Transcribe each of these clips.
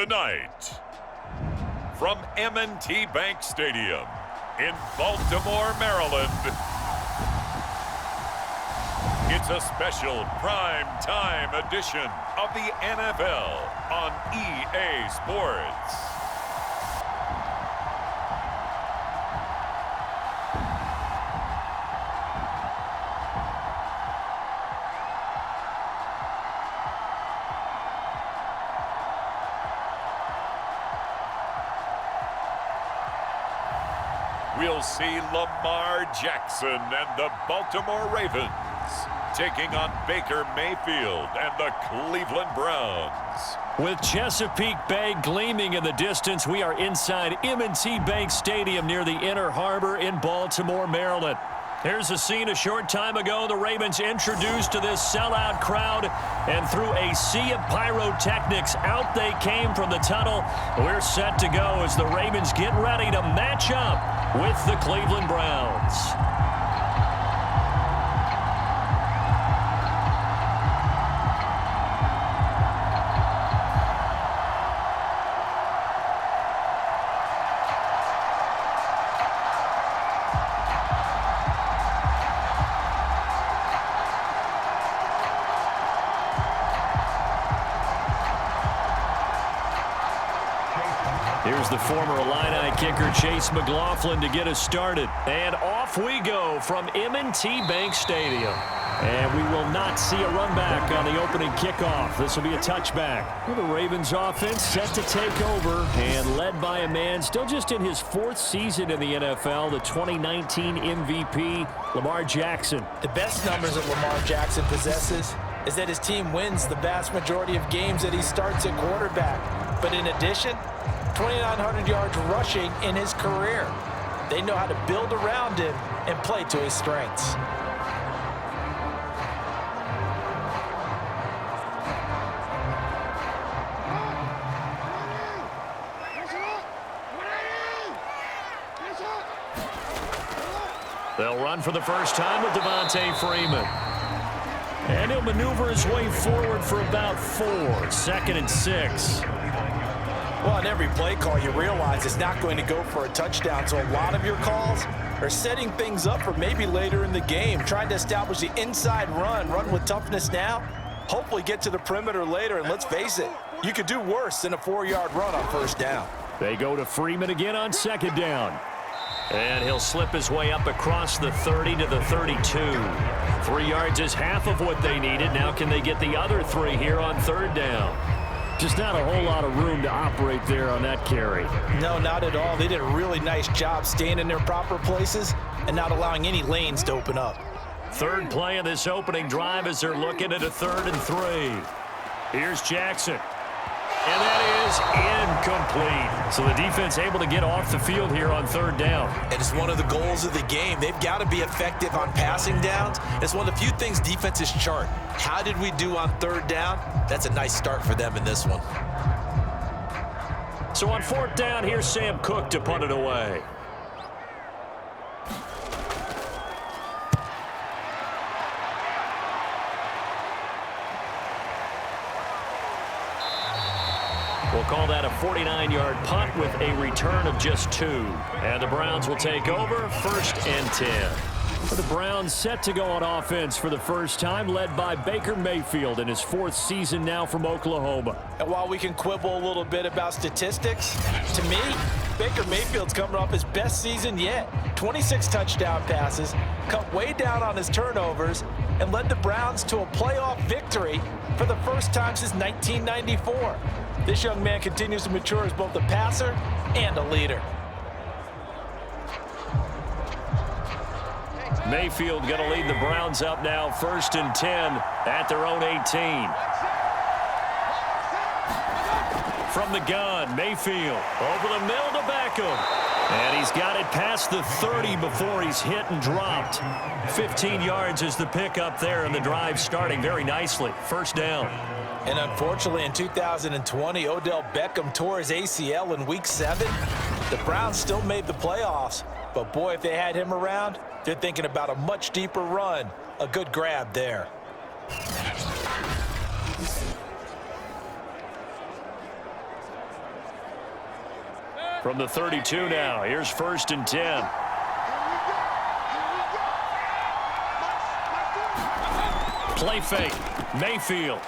Tonight, from M&T Bank Stadium in Baltimore, Maryland, it's a special prime time edition of the NFL on EA Sports. We'll see Lamar Jackson and the Baltimore Ravens taking on Baker Mayfield and the Cleveland Browns. With Chesapeake Bay gleaming in the distance, we are inside M&T Bank Stadium near the Inner Harbor in Baltimore, Maryland. Here's a scene a short time ago. The Ravens introduced to this sellout crowd, and through a sea of pyrotechnics, out they came from the tunnel. We're set to go as the Ravens get ready to match up with the Cleveland Browns. Here's the former Illini kicker Chase McLaughlin to get us started. And off we go from M&T Bank Stadium. And we will not see a run back on the opening kickoff. This will be a touchback. Well, the Ravens offense set to take over and led by a man still just in his fourth season in the NFL, the 2019 MVP, Lamar Jackson. The best numbers that Lamar Jackson possesses is that his team wins the vast majority of games that he starts at quarterback. But in addition, 2,900 yards rushing in his career. They know how to build around him and play to his strengths. They'll run for the first time with Devontae Freeman. And he'll maneuver his way forward for about 4. 2nd and 6. Well, on every play call, you realize it's not going to go for a touchdown, so a lot of your calls are setting things up for maybe later in the game, trying to establish the inside run with toughness now, hopefully get to the perimeter later, and let's face it, you could do worse than a 4-yard run on first down. They go to Freeman again on 2nd down. And he'll slip his way up across the 30 to the 32. 3 yards is half of what they needed. Now can they get the other 3 here on 3rd down? Just not a whole lot of room to operate there on that carry. No, not at all. They did a really nice job staying in their proper places and not allowing any lanes to open up. 3rd play of this opening drive as they're looking at a 3rd and 3. Here's Jackson. And that is incomplete. So the defense able to get off the field here on 3rd down. And it's one of the goals of the game. They've got to be effective on passing downs. It's one of the few things defenses chart. How did we do on 3rd down? That's a nice start for them in this one. So on 4th down, here's Sam Cook to punt it away. We'll call that a 49-yard punt with a return of just 2. And the Browns will take over 1st and 10. The Browns set to go on offense for the first time, led by Baker Mayfield in his 4th season now from Oklahoma. And while we can quibble a little bit about statistics, to me, Baker Mayfield's coming off his best season yet. 26 touchdown passes, cut way down on his turnovers, and led the Browns to a playoff victory for the first time since 1994. This young man continues to mature as both a passer and a leader. Mayfield going to lead the Browns up now 1st and 10 at their own 18. From the gun, Mayfield over the middle to Beckham. And he's got it past the 30 before he's hit and dropped. 15 yards is the pickup there, and the drive starting very nicely. 1st down. And unfortunately, in 2020, Odell Beckham tore his ACL in Week 7. The Browns still made the playoffs, but boy, if they had him around, they're thinking about a much deeper run. A good grab there. From the 32 now, here's 1st and 10. Play fake, Mayfield.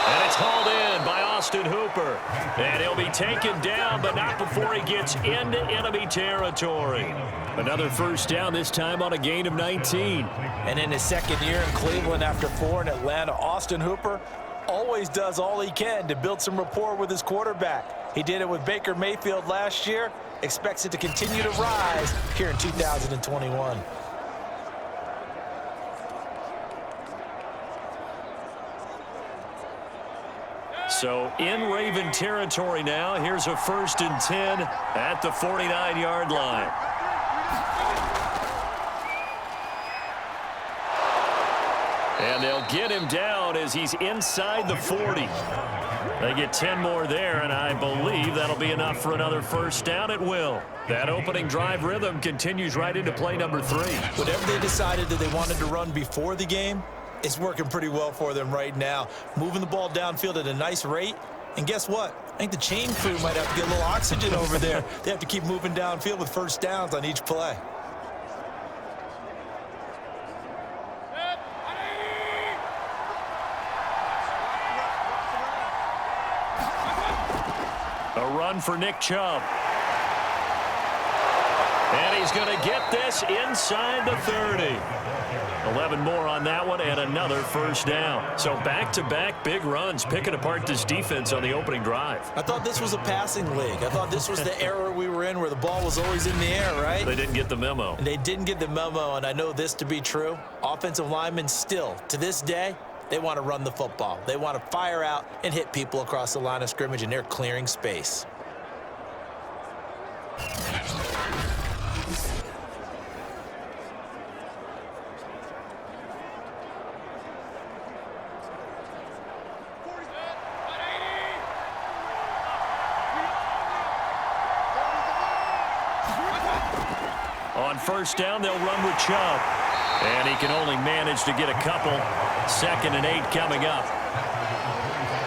And it's hauled in by Austin Hooper. And he'll be taken down, but not before he gets into enemy territory. Another 1st down, this time on a gain of 19. And in his 2nd year in Cleveland after 4 in Atlanta, Austin Hooper always does all he can to build some rapport with his quarterback. He did it with Baker Mayfield last year. Expects it to continue to rise here in 2021. So in Raven territory now. Here's a 1st and 10 at the 49-yard line. And they'll get him down as he's inside the 40. They get 10 more there, and I believe that'll be enough for another 1st down. It will. That opening drive rhythm continues right into play number 3. Whatever they decided that they wanted to run before the game, it's working pretty well for them right now. Moving the ball downfield at a nice rate. And guess what? I think the chain crew might have to get a little oxygen over there. They have to keep moving downfield with 1st downs on each play. A run for Nick Chubb. And he's going to get this inside the 30. 11 more on that one and another 1st down. So back-to-back big runs, picking apart this defense on the opening drive. I thought this was a passing league. I thought this was the era we were in where the ball was always in the air, right? They didn't get the memo. They didn't get the memo, and I know this to be true. Offensive linemen still, to this day, they want to run the football. They want to fire out and hit people across the line of scrimmage, and they're clearing space. On 1st down, they'll run with Chubb. And he can only manage to get a couple. 2nd and 8 coming up.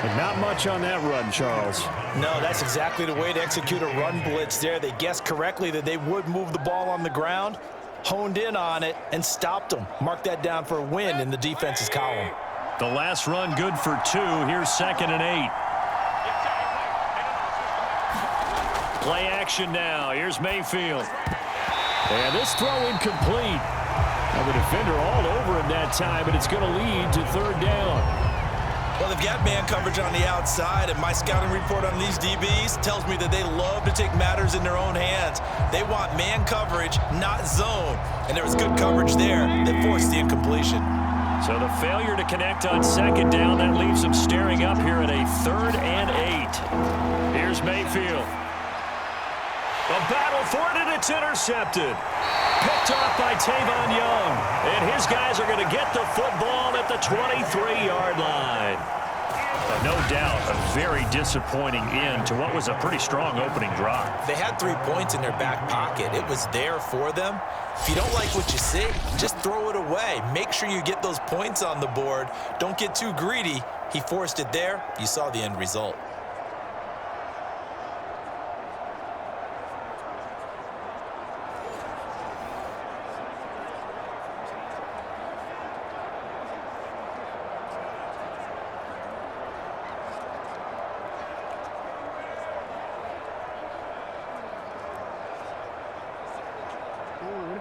And not much on that run, Charles. No, that's exactly the way to execute a run blitz there. They guessed correctly that they would move the ball on the ground, honed in on it, and stopped them. Mark that down for a win in the defense's column. The last run good for 2. Here's 2nd and 8. Play action now. Here's Mayfield. And this throw incomplete. Now the defender all over him that time, but it's going to lead to 3rd down. Well, they've got man coverage on the outside, and my scouting report on these DBs tells me that they love to take matters in their own hands. They want man coverage, not zone. And there was good coverage there that forced the incompletion. So the failure to connect on 2nd down, that leaves them staring up here at a 3rd and 8. Here's Mayfield. A battle for it, and it's intercepted. Picked off by Tavon Young. And his guys are going to get the football at the 23-yard line. No doubt a very disappointing end to what was a pretty strong opening drive. They had 3 points in their back pocket. It was there for them. If you don't like what you see, just throw it away. Make sure you get those points on the board. Don't get too greedy. He forced it there. You saw the end result.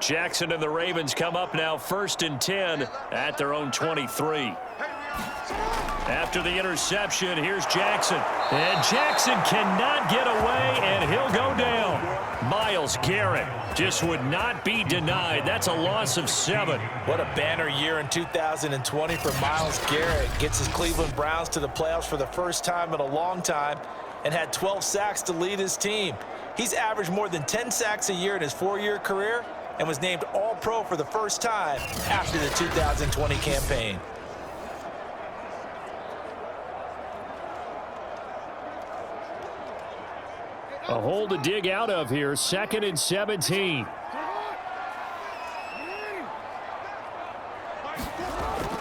Jackson and the Ravens come up now 1st and 10 at their own 23. After the interception, here's Jackson. And Jackson cannot get away, and he'll go down. Myles Garrett just would not be denied. That's a loss of 7. What a banner year in 2020 for Myles Garrett. Gets his Cleveland Browns to the playoffs for the first time in a long time and had 12 sacks to lead his team. He's averaged more than 10 sacks a year in his 4-year career and was named All-Pro for the first time after the 2020 campaign. A hole to dig out of here, 2nd and 17.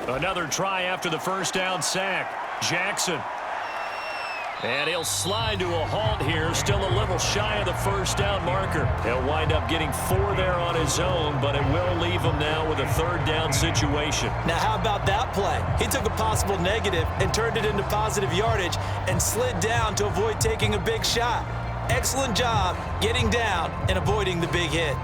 Another try after the 1st down sack. Jackson And he'll slide to a halt here, still a little shy of the first down marker. He'll wind up getting 4 there on his own, but it will leave him now with a 3rd down situation. Now, how about that play? He took a possible negative and turned it into positive yardage and slid down to avoid taking a big shot. Excellent job getting down and avoiding the big hit.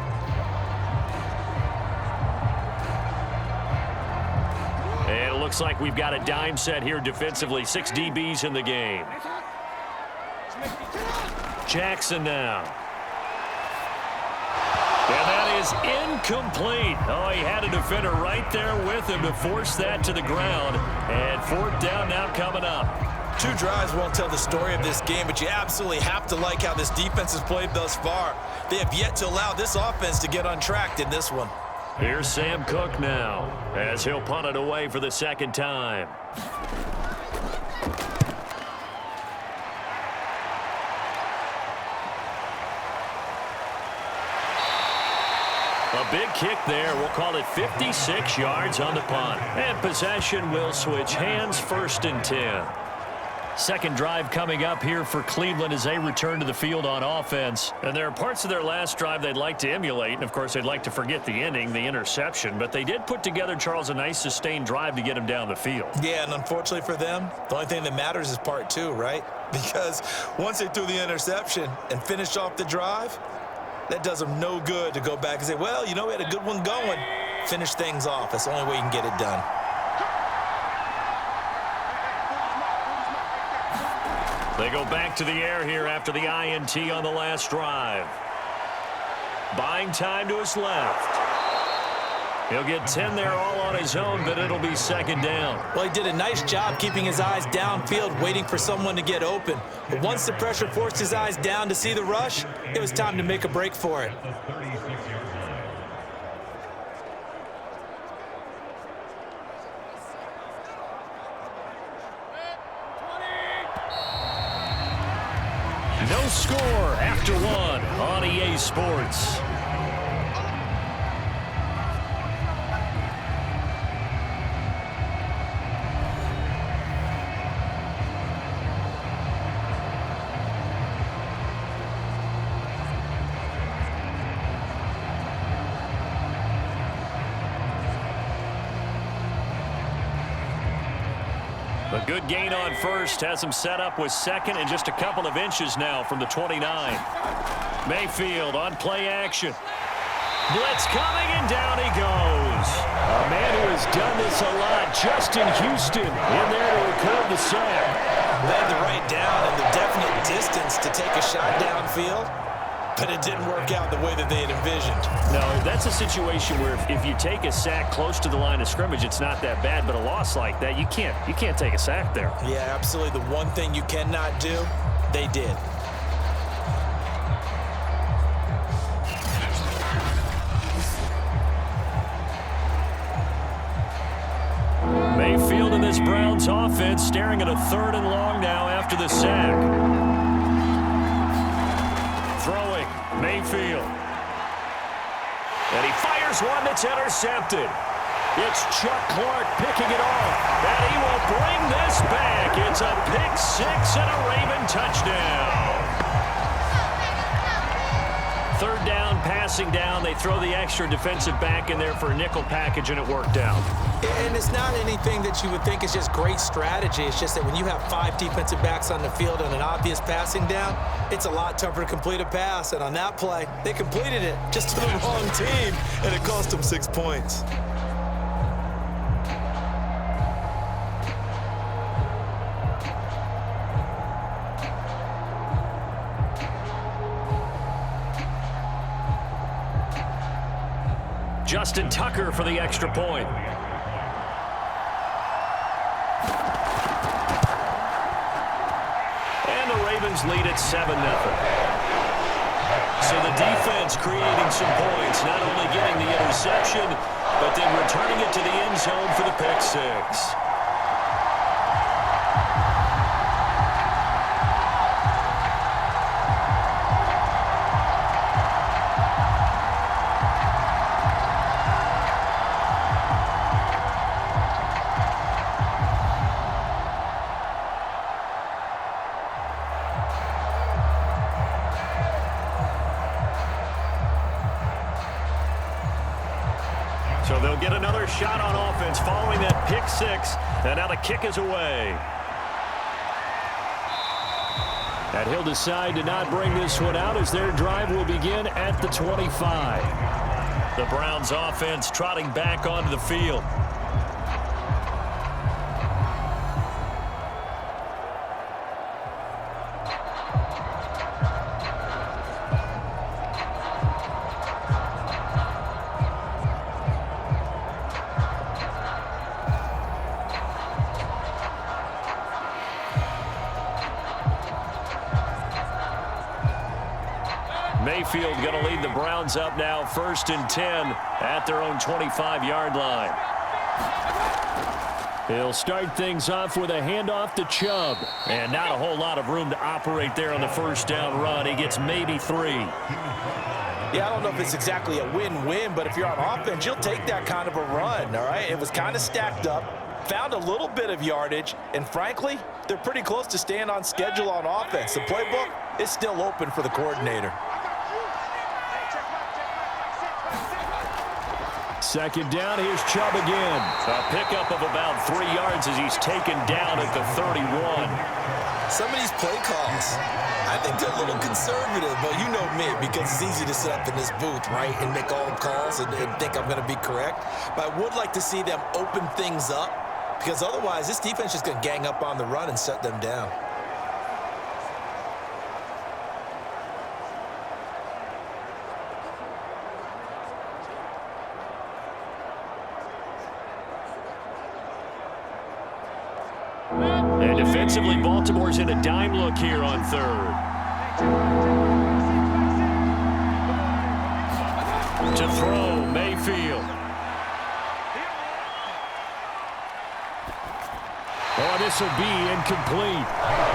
And it looks like we've got a dime set here defensively. 6 DBs in the game. Jackson now. And that is incomplete. Oh, he had a defender right there with him to force that to the ground. And 4th down now coming up. 2 drives won't tell the story of this game, but you absolutely have to like how this defense has played thus far. They have yet to allow this offense to get untracked in this one. Here's Sam Cook now as he'll punt it away for the 2nd time. A big kick there. We'll call it 56 yards on the punt. And possession will switch hands, 1st and 10. 2nd drive coming up here for Cleveland as they return to the field on offense. And there are parts of their last drive they'd like to emulate. And, of course, they'd like to forget the inning, the interception. But they did put together, Charles, a nice sustained drive to get them down the field. Yeah, and unfortunately for them, the only thing that matters is part 2, right? Because once they threw the interception and finished off the drive, that does them no good to go back and say, well, you know, we had a good one going. Finish things off. That's the only way you can get it done. They go back to the air here after the INT on the last drive. Buying time to his left. He'll get 10 there all on his own, but it'll be 2nd down. Well, he did a nice job keeping his eyes downfield, waiting for someone to get open. But once the pressure forced his eyes down to see the rush, it was time to make a break for it. No score after 1 on EA Sports. A good gain on 1st has him set up with 2nd and just a couple of inches now from the 29. Mayfield on play action. Blitz coming, and down he goes. A man who has done this a lot, Justin Houston, in there to record the sack. Led the right down and the definite distance to take a shot downfield, but it didn't work out the way that they had envisioned. No, that's a situation where if you take a sack close to the line of scrimmage, it's not that bad, but a loss like that, you can't take a sack there. Yeah, absolutely. The one thing you cannot do, they did. Mayfield in this Browns offense staring at a 3rd and long now after the sack. Throwing, Mayfield. And he fires one that's intercepted. It's Chuck Clark picking it off. And he will bring this back. It's a pick 6 and a Raven touchdown. 3rd down, passing down. They throw the extra defensive back in there for a nickel package, and it worked out. And it's not anything that you would think is just great strategy. It's just that when you have 5 defensive backs on the field and an obvious passing down, it's a lot tougher to complete a pass. And on that play, they completed it just to the wrong team, and it cost them 6 points. Justin Tucker for the extra point. And the Ravens lead at 7-0. So the defense creating some points, not only getting the interception, but then returning it to the end zone for the pick 6. So they'll get another shot on offense following that pick six. And now the kick is away. And he'll decide to not bring this one out as their drive will begin at the 25. The Browns offense trotting back onto the field. Mayfield going to lead the Browns up now, 1st and 10 at their own 25-yard line. He'll start things off with a handoff to Chubb. And not a whole lot of room to operate there on the first down run. He gets maybe 3. Yeah, I don't know if it's exactly a win-win, but if you're on offense, you'll take that kind of a run, all right? It was kind of stacked up, found a little bit of yardage, and frankly, they're pretty close to staying on schedule on offense. The playbook is still open for the coordinator. Second down, here's Chubb again. A pickup of about 3 yards as he's taken down at the 31. Some of these play calls, I think they're a little conservative, but you know me, because it's easy to sit up in this booth, right, and make all the calls and think I'm going to be correct. But I would like to see them open things up, because otherwise this defense is going to gang up on the run and shut them down. And defensively, Baltimore's in a dime look here on 3rd. To throw, Mayfield. Oh, this will be incomplete.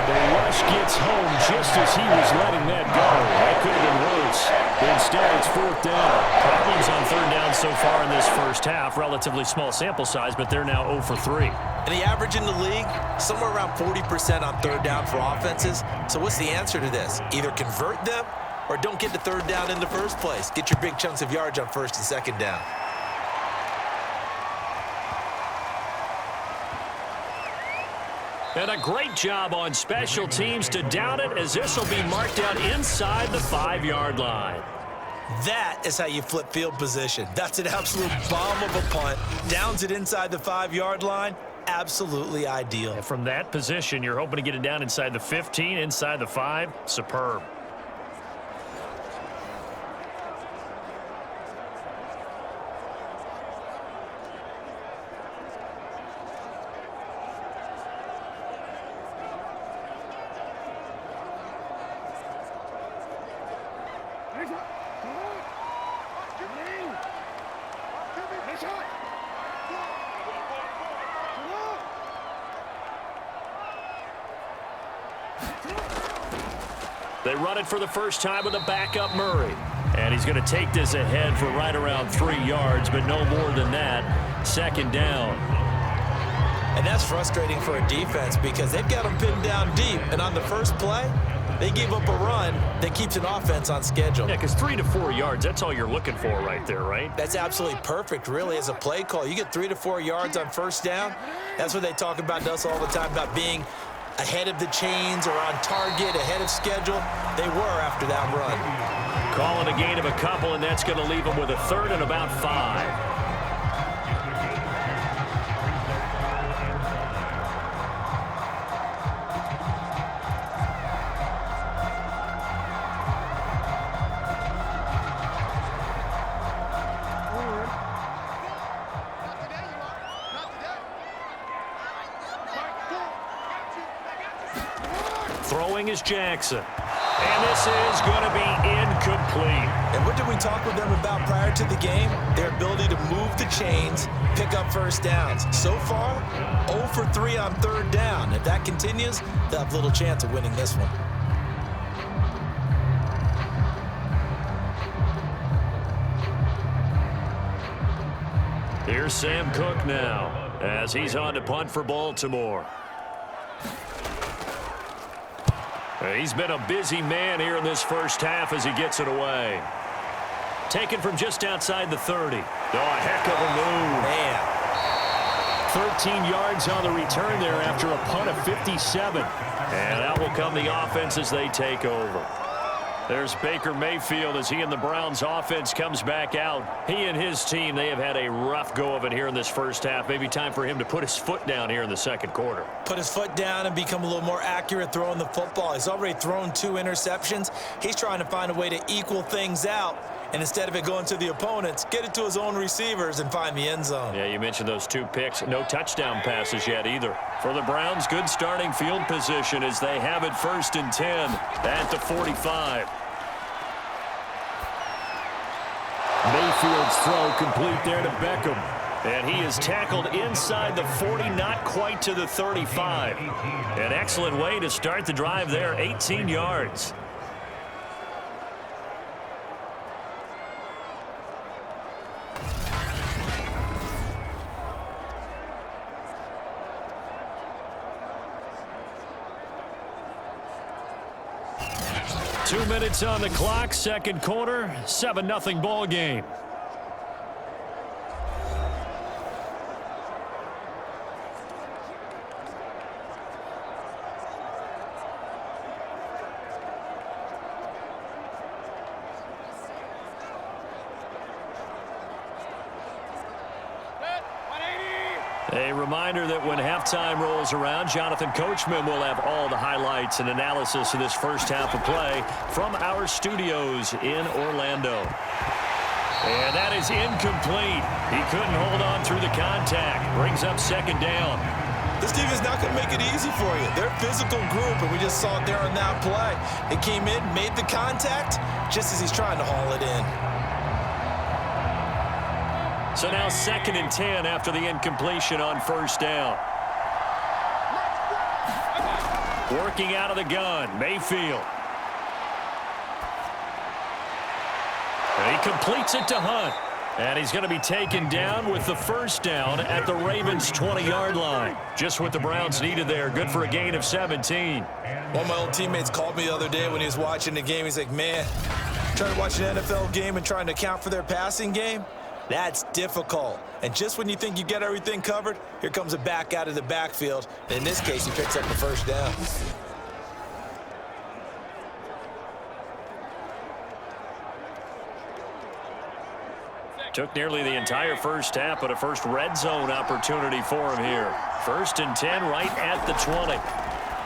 The rush gets home just as he was letting that go. That could have been worse. Instead, it's 4th down. Problems on 3rd down so far in this first half. Relatively small sample size, but they're now 0 for 3. And the average in the league, somewhere around 40% on 3rd down for offenses. So what's the answer to this? Either convert them or don't get to 3rd down in the first place. Get your big chunks of yards on 1st and 2nd down. And a great job on special teams to down it, as this will be marked out inside the 5-yard line. That is how you flip field position. That's an absolute bomb of a punt. Downs it inside the 5-yard line. Absolutely ideal. And from that position, you're hoping to get it down inside the 15, inside the 5. Superb. They run it for the first time with a backup Murray. And he's going to take this ahead for right around 3 yards, but no more than that. 2nd down. And that's frustrating for a defense because they've got them pinned down deep. And on the first play, they give up a run that keeps an offense on schedule. Yeah, because 3 to 4 yards, that's all you're looking for right there, right? That's absolutely perfect, really, as a play call. You get 3 to 4 yards on 1st down. That's what they talk about to us all the time, about being ahead of the chains or on target, ahead of schedule. They were after that run. Calling a gain of a couple, and that's going to leave them with a 3rd and about 5. Throwing is Jackson. And this is going to be incomplete. And what did we talk with them about prior to the game? Their ability to move the chains, pick up 1st downs. So far, 0 for 3 on 3rd down. If that continues, they'll have little chance of winning this one. Here's Sam Cook now as he's on to punt for Baltimore. He's been a busy man here in this first half as he gets it away. Taken from just outside the 30. Oh, a heck of a move. Man. 13 yards on the return there after a punt of 57. And out will come the offense as they take over. There's Baker Mayfield as he and the Browns offense comes back out. He and his team, they have had a rough go of it here in this first half. Maybe time for him to put his foot down here in the second quarter. Put his foot down and become a little more accurate throwing the football. He's already thrown 2 interceptions. He's trying to find a way to equal things out. And instead of it going to the opponents, get it to his own receivers and find the end zone. Yeah, you mentioned those 2 picks. No touchdown passes yet either. For the Browns, good starting field position as they have it 1st and 10 at the 45. Mayfield's throw complete there to Beckham. And he is tackled inside the 40, not quite to the 35. An excellent way to start the drive there, 18 yards. Two minutes on the clock, second quarter, 7-0 ball game. A reminder that when halftime rolls around, Jonathan Coachman will have all the highlights and analysis of this first half of play from our studios in Orlando. And that is incomplete. He couldn't hold on through the contact. Brings up second down. This team is not going to make it easy for you. They're a physical group, and we just saw it there on that play. It came in, made the contact, just as he's trying to haul it in. So now 2nd and 10 after the incompletion on first down. Working out of the gun, Mayfield. And he completes it to Hunt. And he's going to be taken down with the first down at the Ravens' 20-yard line. Just what the Browns needed there. Good for a gain of 17. One of my old teammates called me the other day when he was watching the game. He's like, man, trying to watch an NFL game and trying to account for their passing game? That's difficult. And just when you think you get everything covered, here comes a back out of the backfield. And in this case, he picks up the first down. Took nearly the entire first half, but a first red zone opportunity for him here. 1st and 10 right at the 20.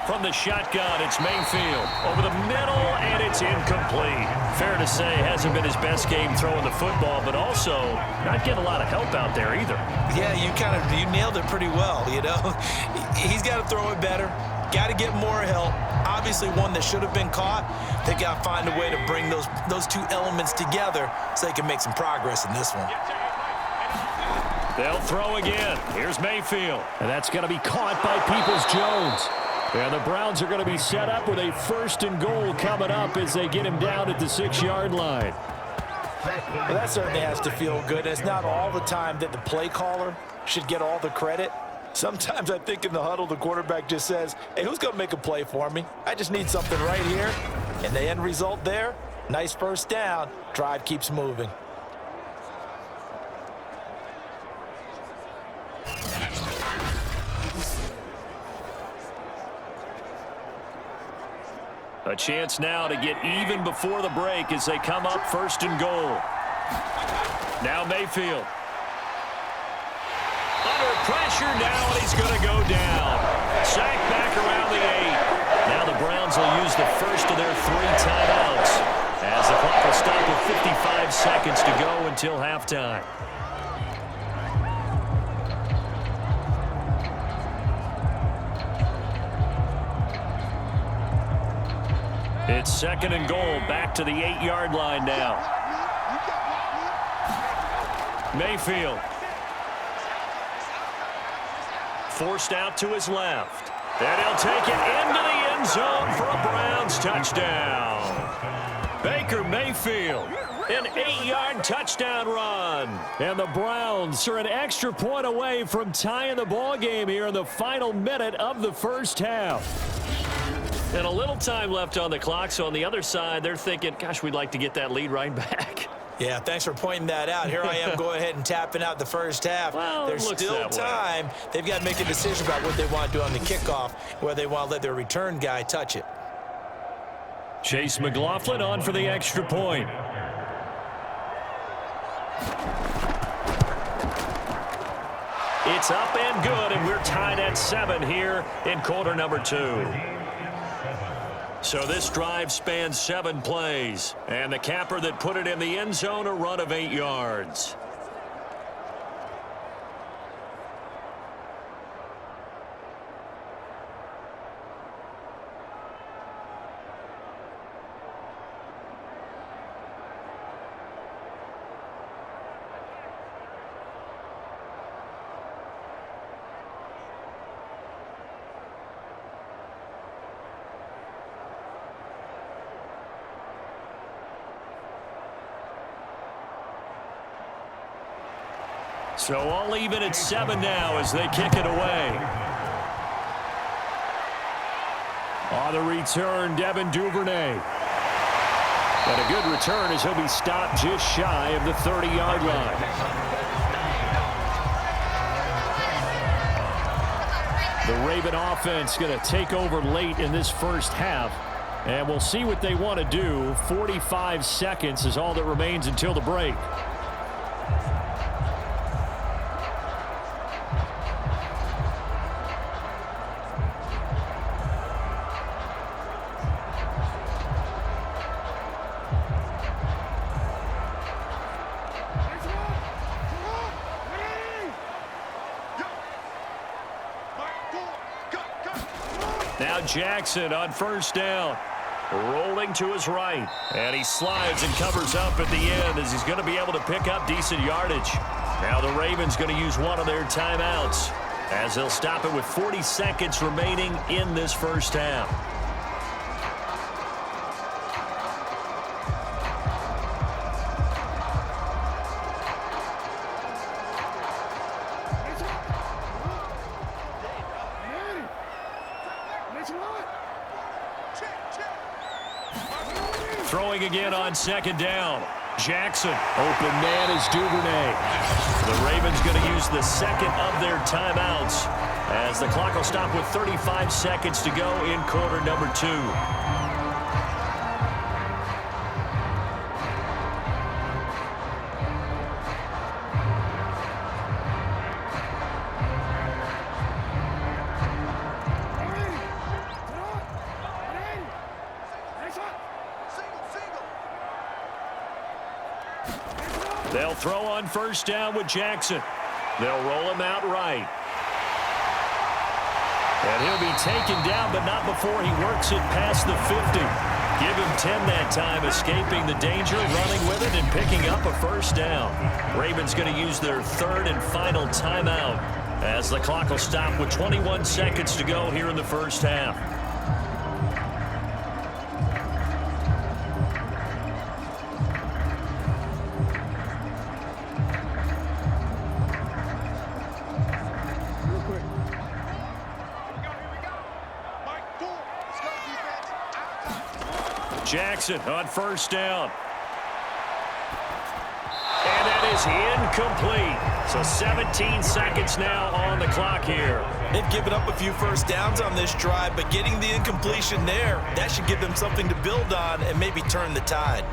From the shotgun, it's Mayfield. Over the middle, and it's incomplete. Fair to say, hasn't been his best game throwing the football, but also not getting a lot of help out there either. Yeah, you nailed it pretty well, you know. He's got to throw it better. Got to get more help. Obviously one that should have been caught. They got to find a way to bring those 2 elements together so they can make some progress in this one. They'll throw again. Here's Mayfield. And that's going to be caught by Peoples-Jones. And the Browns are going to be set up with a 1st and goal coming up as they get him down at the 6-yard line. Well, that certainly has to feel good. It's not all the time that the play caller should get all the credit. Sometimes I think in the huddle, the quarterback just says, hey, who's going to make a play for me? I just need something right here. And the end result there, nice first down. Drive keeps moving. A chance now to get even before the break as they come up 1st and goal. Now Mayfield. Under pressure now, and he's going to go down. Sacked back around the 8. Now the Browns will use the first of their 3 timeouts as the clock will stop with 55 seconds to go until halftime. It's 2nd and goal, back to the 8-yard line now. Mayfield. Forced out to his left. And he'll take it into the end zone for a Browns touchdown. Baker Mayfield, an 8-yard touchdown run. And the Browns are an extra point away from tying the ball game here in the final minute of the first half. And a little time left on the clock, so on the other side, they're thinking, gosh, we'd like to get that lead right back. Yeah, thanks for pointing that out. Here I am going ahead and tapping out the first half. Well, there's still time. They've got to make a decision about what they want to do on the kickoff, whether they want to let their return guy touch it. Chase McLaughlin on for the extra point. It's up and good, and we're tied at 7 here in quarter number 2. So this drive spans 7 plays, and the capper that put it in the end zone, a run of 8 yards. So all even at 7 now as they kick it away. On the return, Devin Duvernay. But a good return as he'll be stopped just shy of the 30-yard line. The Raven offense going to take over late in this first half. And we'll see what they want to do. 45 seconds is all that remains until the break. Now Jackson on first down, rolling to his right, and he slides and covers up at the end as he's going to be able to pick up decent yardage. Now the Ravens going to use one of their timeouts as they'll stop it with 40 seconds remaining in this first half. Throwing again on second down. Jackson, open man is Duvernay. The Ravens going to use the second of their timeouts as the clock will stop with 35 seconds to go in quarter number 2. They'll throw on first down with Jackson. They'll roll him out right. And he'll be taken down, but not before he works it past the 50. Give him 10 that time, escaping the danger, running with it, and picking up a first down. Ravens going to use their third and final timeout as the clock will stop with 21 seconds to go here in the first half. Jackson on first down. And that is incomplete. So 17 seconds now on the clock here. They've given up a few first downs on this drive, but getting the incompletion there, that should give them something to build on and maybe turn the tide.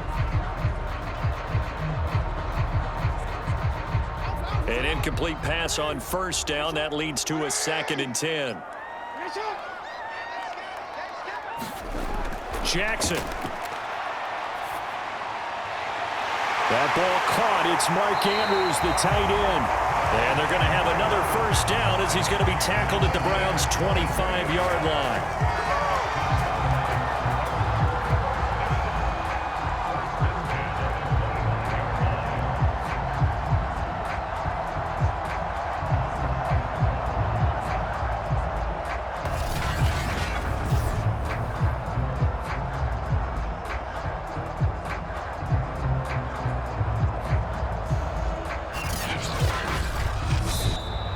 An incomplete pass on first down. That leads to a 2nd and 10. Jackson. That ball caught. It's Mark Andrews, the tight end. And they're going to have another first down as he's going to be tackled at the Browns' 25-yard line.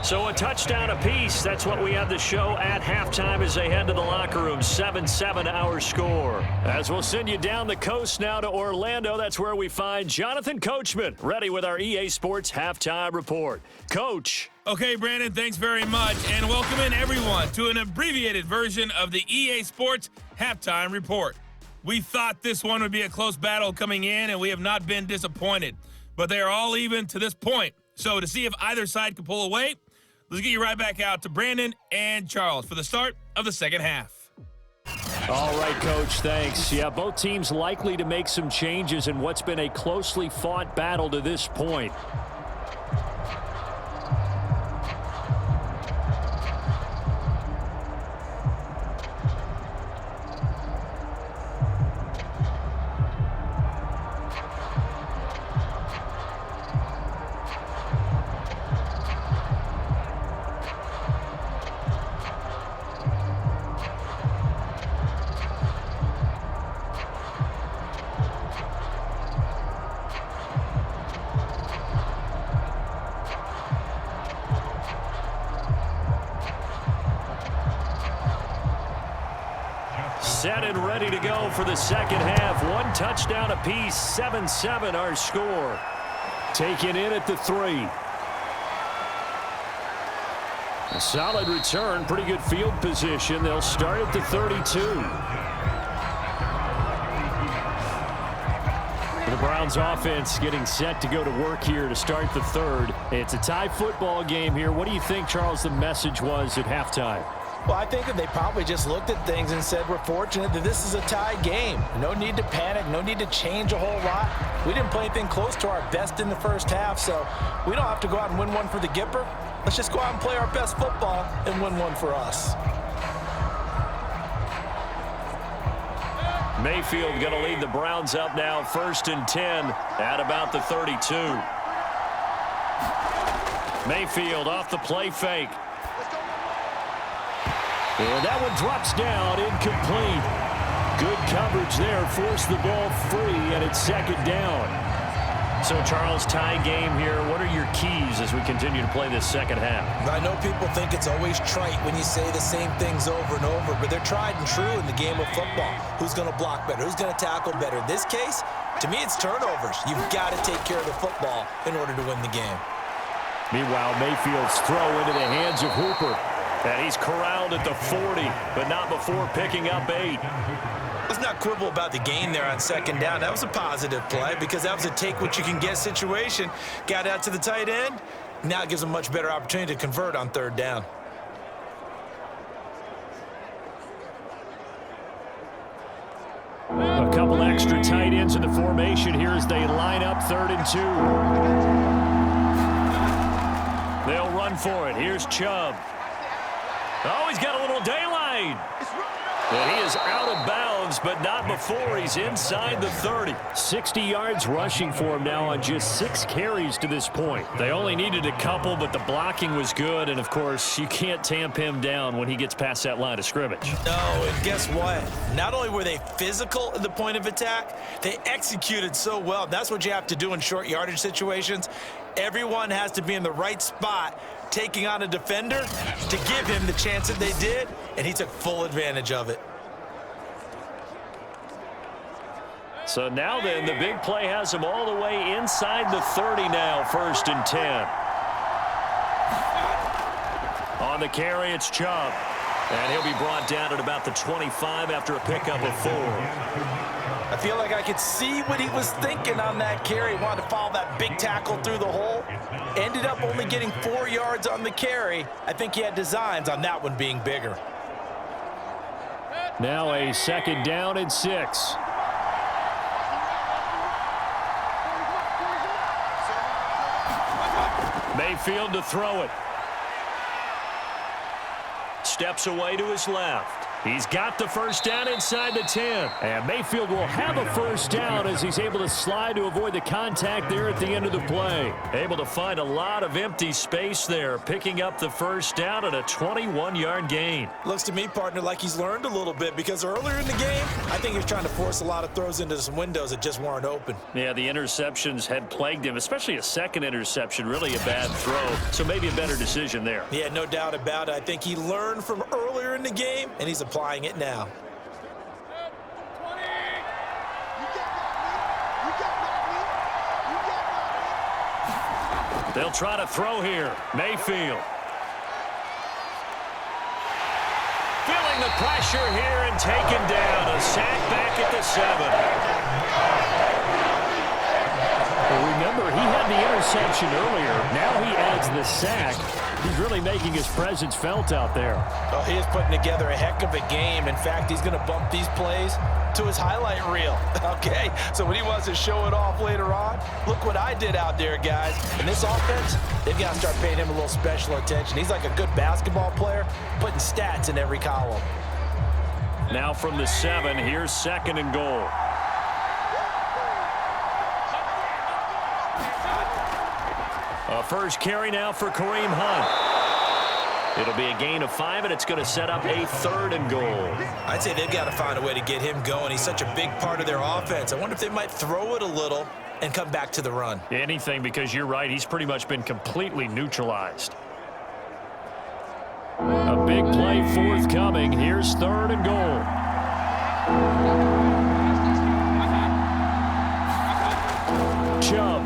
So a touchdown apiece. That's what we have the show at halftime as they head to the locker room. 7-7 our score. As we'll send you down the coast now to Orlando, that's where we find Jonathan Coachman, ready with our EA Sports halftime report. Coach. Okay, Brandon, thanks very much, and welcome in everyone to an abbreviated version of the EA Sports halftime report. We thought this one would be a close battle coming in, and we have not been disappointed. But they are all even to this point. So to see if either side can pull away, let's get you right back out to Brandon and Charles for the start of the second half. All right, Coach, thanks. Yeah, both teams likely to make some changes in what's been a closely fought battle to this point. Set and ready to go for the second half. One touchdown apiece, 7-7 our score. Taken in at the 3. A solid return, pretty good field position. They'll start at the 32. The Browns offense getting set to go to work here to start the third. It's a tie football game here. What do you think, Charles, the message was at halftime? Well, I think that they probably just looked at things and said, we're fortunate that this is a tie game. No need to panic, no need to change a whole lot. We didn't play anything close to our best in the first half, so we don't have to go out and win one for the Gipper. Let's just go out and play our best football and win one for us. Mayfield going to lead the Browns up now, 1st and 10 at about the 32. Mayfield off the play fake. And that one drops down, incomplete. Good coverage there, forced the ball free, and it's second down. So, Charles, tie game here. What are your keys as we continue to play this second half? I know people think it's always trite when you say the same things over and over, but they're tried and true in the game of football. Who's going to block better? Who's going to tackle better? In this case, to me, it's turnovers. You've got to take care of the football in order to win the game. Meanwhile, Mayfield's throw into the hands of Hooper. And he's corralled at the 40, but not before picking up 8. Let's not quibble about the gain there on second down. That was a positive play because that was a take-what-you-can-get situation. Got out to the tight end. Now it gives them a much better opportunity to convert on third down. A couple extra tight ends in the formation here as they line up 3rd and 2. They'll run for it. Here's Chubb. Oh, he's got a little daylight. And he is out of bounds, but not before he's inside the 30. 60 yards rushing for him now on just 6 carries to this point. They only needed a couple, but the blocking was good. And, of course, you can't tamp him down when he gets past that line of scrimmage. No, and guess what? Not only were they physical at the point of attack, they executed so well. That's what you have to do in short yardage situations. Everyone has to be in the right spot taking on a defender to give him the chance that they did, and he took full advantage of it. So now then, the big play has him all the way inside the 30 now, 1st and 10. On the carry, it's Chubb. And he'll be brought down at about the 25 after a pickup of 4. I feel like I could see what he was thinking on that carry. Wanted to follow that big tackle through the hole. Ended up only getting 4 yards on the carry. I think he had designs on that one being bigger. Now a 2nd down and 6. Mayfield to throw it. Steps away to his left. He's got the first down inside the 10. And Mayfield will have a first down as he's able to slide to avoid the contact there at the end of the play. Able to find a lot of empty space there, picking up the first down and a 21-yard gain. Looks to me, partner, like he's learned a little bit because earlier in the game, I think he was trying to force a lot of throws into some windows that just weren't open. Yeah, the interceptions had plagued him, especially a second interception, really a bad throw. So maybe a better decision there. Yeah, no doubt about it. I think he learned from earlier in the game, and he's applying it now. They'll try to throw here. Mayfield. Feeling the pressure here and taken down. A sack back at the 7. Well, remember, he had the interception earlier. Now he adds the sack. He's really making his presence felt out there. Oh, he is putting together a heck of a game. In fact, he's going to bump these plays to his highlight reel. Okay, so when he wants to show it off later on, look what I did out there, guys. In this offense, they've got to start paying him a little special attention. He's like a good basketball player, putting stats in every column. Now from the 7, here's 2nd and goal. A first carry now for Kareem Hunt. It'll be a gain of 5, and it's going to set up a 3rd and goal. I'd say they've got to find a way to get him going. He's such a big part of their offense. I wonder if they might throw it a little and come back to the run. Anything, because you're right, he's pretty much been completely neutralized. A big play forthcoming. Here's 3rd and goal. Chubb.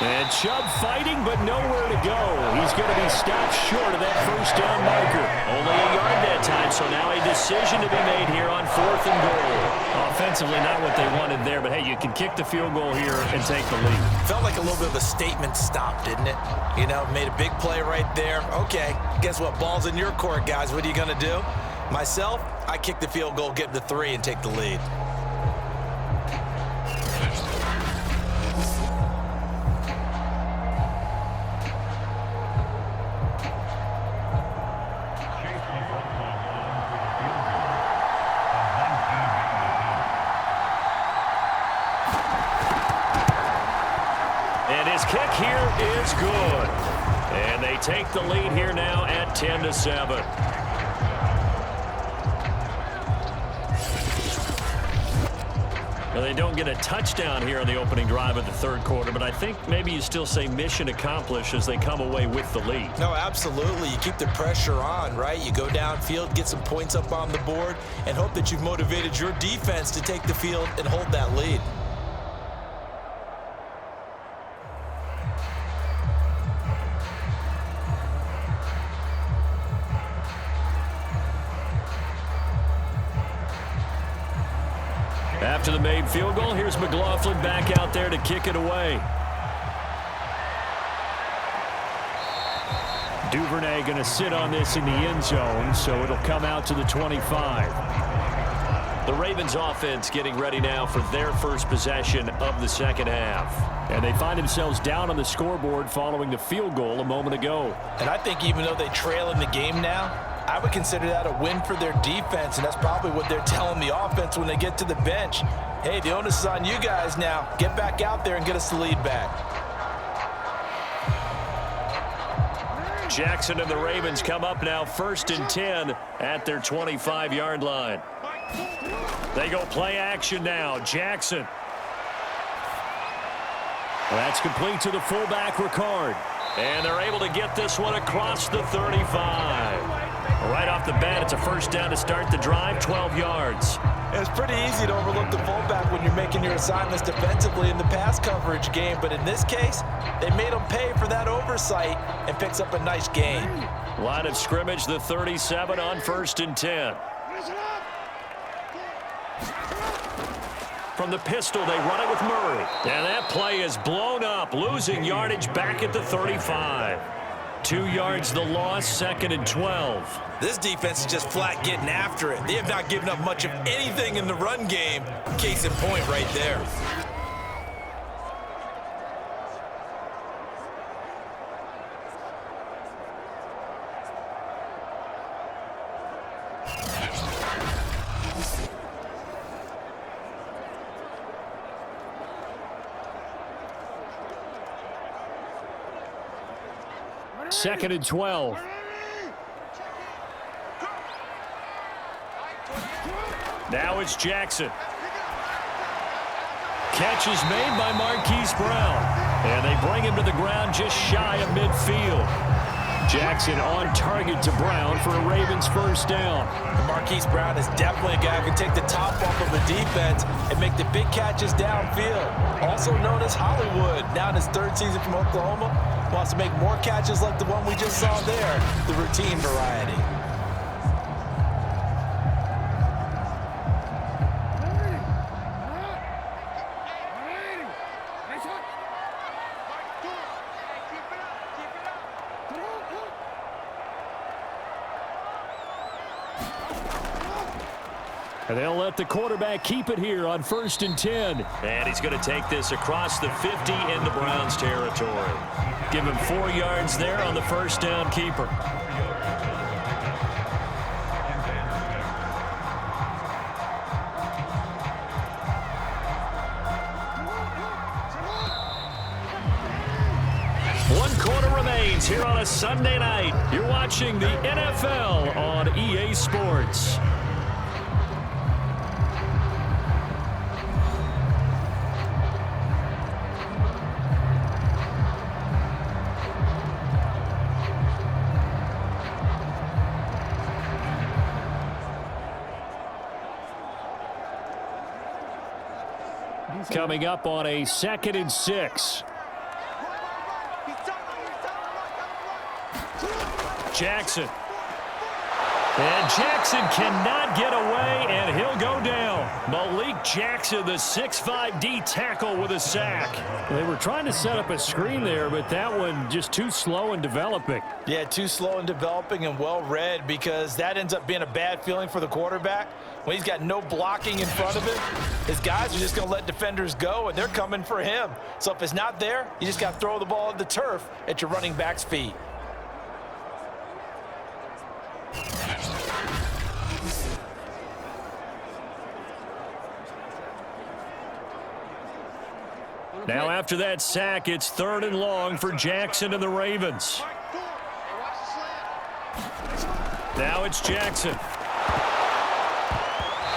And Chubb fighting, but nowhere to go. He's going to be stopped short of that first down marker. Only a yard that time, so now a decision to be made here on 4th and goal. Offensively, not what they wanted there, but hey, you can kick the field goal here and take the lead. Felt like a little bit of a statement stop, didn't it? You know, made a big play right there. Okay, guess what? Ball's in your court, guys. What are you going to do? Myself, I kick the field goal, get the 3, and take the lead. And his kick here is good. And they take the lead here now at 10-7. Well, they don't get a touchdown here in the opening drive of the 3rd quarter, but I think maybe you still say mission accomplished as they come away with the lead. No, absolutely. You keep the pressure on, right? You go downfield, get some points up on the board, and hope that you've motivated your defense to take the field and hold that lead. After the made field goal, here's McLaughlin back out there to kick it away. Duvernay going to sit on this in the end zone, so it'll come out to the 25. The Ravens offense getting ready now for their first possession of the 2nd half. And they find themselves down on the scoreboard following the field goal a moment ago. And I think even though they trail in the game now, I would consider that a win for their defense, and that's probably what they're telling the offense when they get to the bench. Hey, the onus is on you guys now. Get back out there and get us the lead back. Jackson and the Ravens come up now 1st and 10 at their 25-yard line. They go play action now. Jackson. That's complete to the fullback, Ricard. And they're able to get this one across the 35. Right off the bat, it's a first down to start the drive, 12 yards. It's pretty easy to overlook the fullback when you're making your assignments defensively in the pass coverage game, but in this case, they made him pay for that oversight and picks up a nice gain. Line of scrimmage, the 37 on 1st and 10. From the pistol, they run it with Murray. And that play is blown up, losing yardage back at the 35. 2 yards the loss, 2nd and 12. This defense is just flat getting after it. They have not given up much of anything in the run game. Case in point right there. 2nd and 12. Now it's Jackson. Catch is made by Marquise Brown. And they bring him to the ground just shy of midfield. Jackson on target to Brown for a Ravens first down. Marquise Brown is definitely a guy who can take the top off of the defense and make the big catches downfield. Also known as Hollywood, now in his 3rd season from Oklahoma, wants to make more catches like the one we just saw there, the routine variety. And they'll let the quarterback keep it here on 1st and 10. And he's going to take this across the 50 into Browns territory. Give him 4 yards there on the first down keeper. One quarter remains here on a Sunday night. You're watching the NFL on EA Sports. Coming up on a 2nd and 6. Jackson. And Jackson cannot get away, and he'll go down. Malik Jackson, the 6'5" D tackle with a sack. They were trying to set up a screen there, but that one just too slow in developing. Yeah, too slow in developing and well read, because that ends up being a bad feeling for the quarterback. When he's got no blocking in front of him, his guys are just going to let defenders go, and they're coming for him. So if it's not there, you just got to throw the ball at the turf at your running back's feet. Now after that sack, it's 3rd and long for Jackson and the Ravens. Now it's Jackson.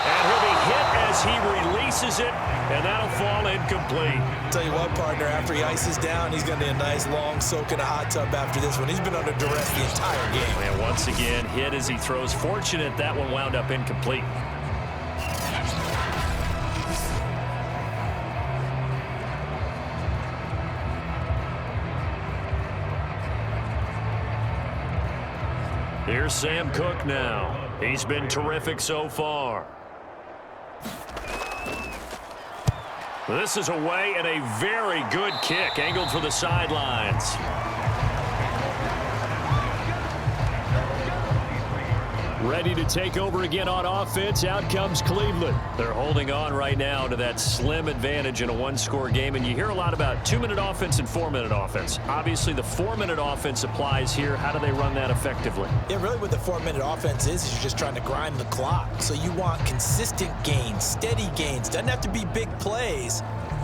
And he'll be hit as he releases it, and that'll fall incomplete. Tell you what, partner, after he ices down, he's going to need a nice long soak in a hot tub after this one. He's been under duress the entire game. And once again, hit as he throws. Fortunate that one wound up incomplete. Here's Sam Cook now. He's been terrific so far. This is away and a very good kick, angled for the sidelines. Ready to take over again on offense. Out comes Cleveland. They're holding on right now to that slim advantage in a one-score game, and you hear a lot about 2-minute offense and 4-minute offense. Obviously, the 4-minute offense applies here. How do they run that effectively? Yeah, really what the 4-minute offense is you're just trying to grind the clock. So you want consistent gains, steady gains. Doesn't have to be big plays,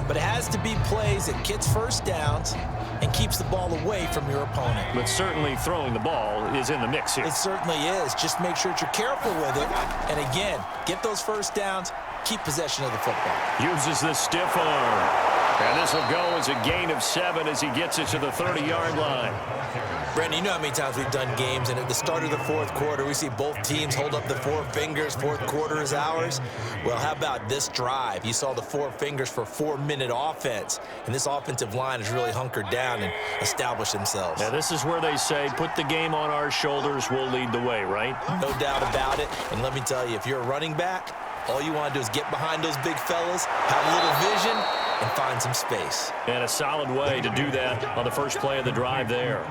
but it has to be plays that gets first downs and keeps the ball away from your opponent. But certainly throwing the ball is in the mix here. It certainly is. Just make sure that you're careful with it. And again, get those first downs, keep possession of the football. Uses the stiff arm. And this will go as a gain of 7 as he gets it to the 30-yard line. Brandon, you know how many times we've done games, and at the start of the fourth quarter, we see both teams hold up the 4 fingers, fourth quarter is ours. Well, how about this drive? You saw the 4 fingers for 4-minute offense, and this offensive line has really hunkered down and established themselves. Now, this is where they say, put the game on our shoulders, we'll lead the way, right? No doubt about it, and let me tell you, if you're a running back, all you want to do is get behind those big fellas, have a little vision, and find some space. And a solid way to do that on the first play of the drive there.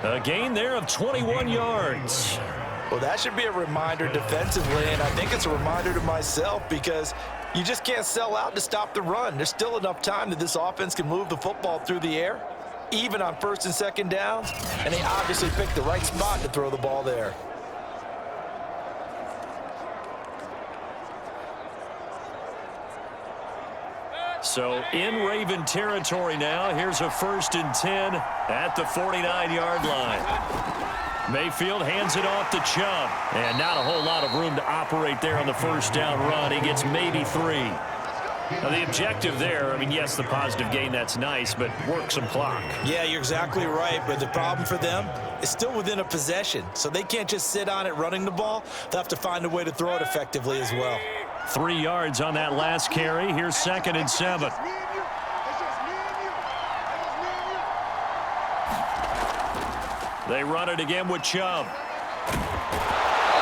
A gain there of 21 yards. Well, that should be a reminder defensively, and I think it's a reminder to myself, because you just can't sell out to stop the run. There's still enough time that this offense can move the football through the air, even on 1st and 2nd downs, and they obviously picked the right spot to throw the ball there. So in Raven territory now. Here's a 1st and 10 at the 49-yard line. Mayfield hands it off to Chubb. And not a whole lot of room to operate there on the 1st down run. He gets maybe 3. Now, the objective there, I mean, yes, the positive gain, that's nice, but work some clock. Yeah, you're exactly right, but the problem for them is still within a possession, so they can't just sit on it running the ball. They'll have to find a way to throw it effectively as well. 3 yards on that last carry. Here's 2nd and 7. They run it again with Chubb.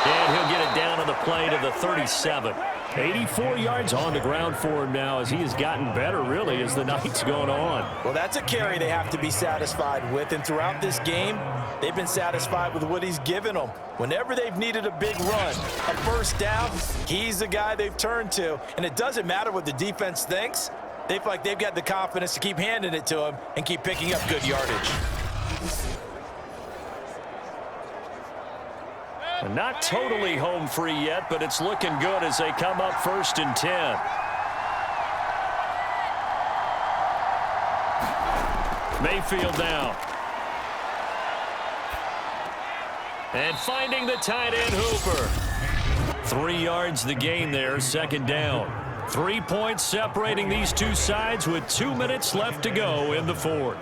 And he'll get it down on the play to the 37. 84 yards on the ground for him now as he has gotten better, really, as the night's going on. Well, that's a carry they have to be satisfied with, and throughout this game, they've been satisfied with what he's given them. Whenever they've needed a big run, a 1st down, he's the guy they've turned to, and it doesn't matter what the defense thinks. They feel like they've got the confidence to keep handing it to him and keep picking up good yardage. Not totally home free yet, but it's looking good as they come up 1st and 10. Mayfield down. And finding the tight end Hooper. 3 yards the gain there, 2nd down. 3 points separating these two sides with 2 minutes left to go in the 4th.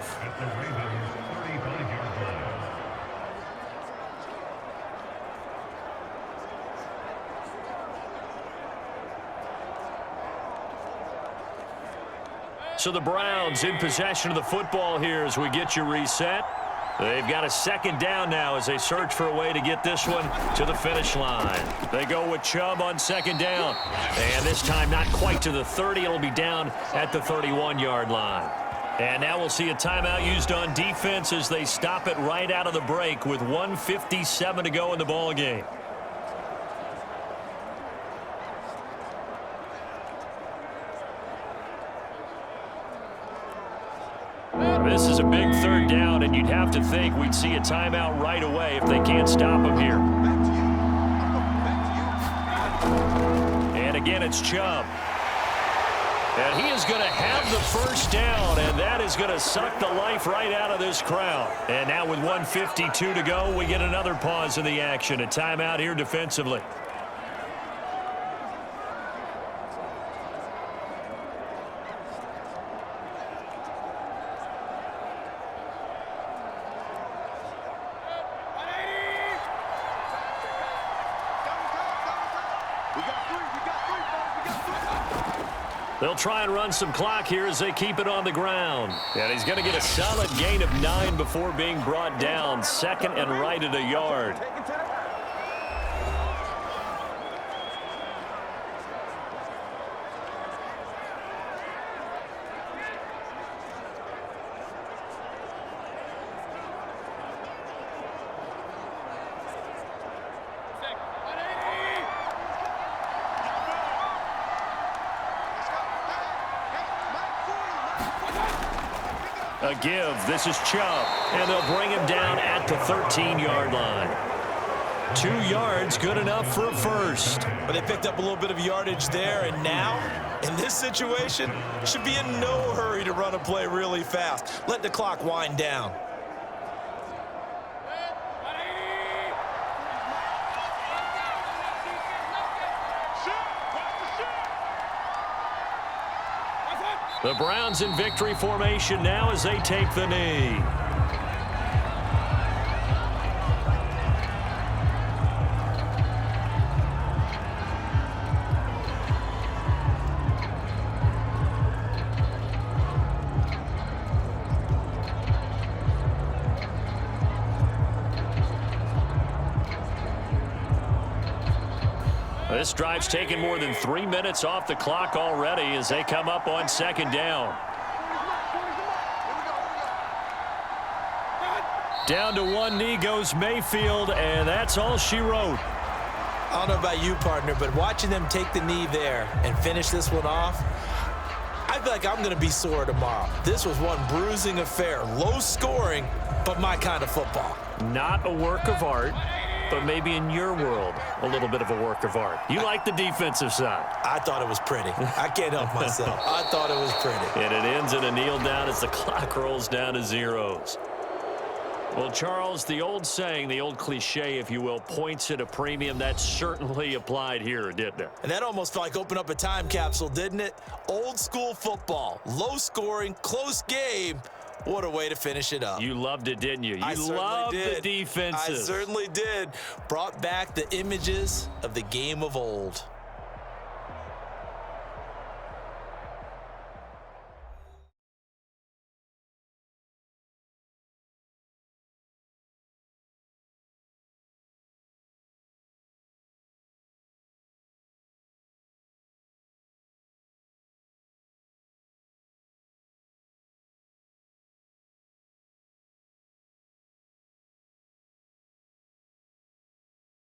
So the Browns in possession of the football here as we get you reset. They've got a 2nd down now as they search for a way to get this one to the finish line. They go with Chubb on 2nd down. And this time not quite to the 30. It'll be down at the 31-yard line. And now we'll see a timeout used on defense as they stop it right out of the break with 1:57 to go in the ball game. This is a big 3rd down, and you'd have to think we'd see a timeout right away if they can't stop him here. And again, it's Chubb. And he is going to have the 1st down, and that is going to suck the life right out of this crowd. And now with 1:52 to go, we get another pause in the action. A timeout here defensively. They'll try and run some clock here as they keep it on the ground. And he's going to get a solid gain of 9 before being brought down. 2nd and right at a yard. A give. This is Chubb. And they'll bring him down at the 13-yard line. 2 yards, good enough for a 1st. But they picked up a little bit of yardage there, and now, in this situation, should be in no hurry to run a play really fast. Let the clock wind down. The Browns in victory formation now as they take the knee. This drive's taken more than 3 minutes off the clock already as they come up on 2nd down. Down to one knee goes Mayfield, and that's all she wrote. I don't know about you, partner, but watching them take the knee there and finish this one off, I feel like I'm going to be sore tomorrow. This was one bruising affair. Low scoring, but my kind of football. Not a work of art. but maybe in your world, a little bit of a work of art. You like the defensive side. I thought it was pretty. I can't help myself. I thought it was pretty. And it ends in a kneel down as the clock rolls down to zeros. Well, Charles, the old saying, the old cliche, if you will, points at a premium. That certainly applied here, didn't it? And that almost felt like opened up a time capsule, didn't it? Old school football, low scoring, close game. What a way to finish it up. You loved it, didn't you? I You certainly loved did. the defenses. I certainly did. Brought back the images of the game of old.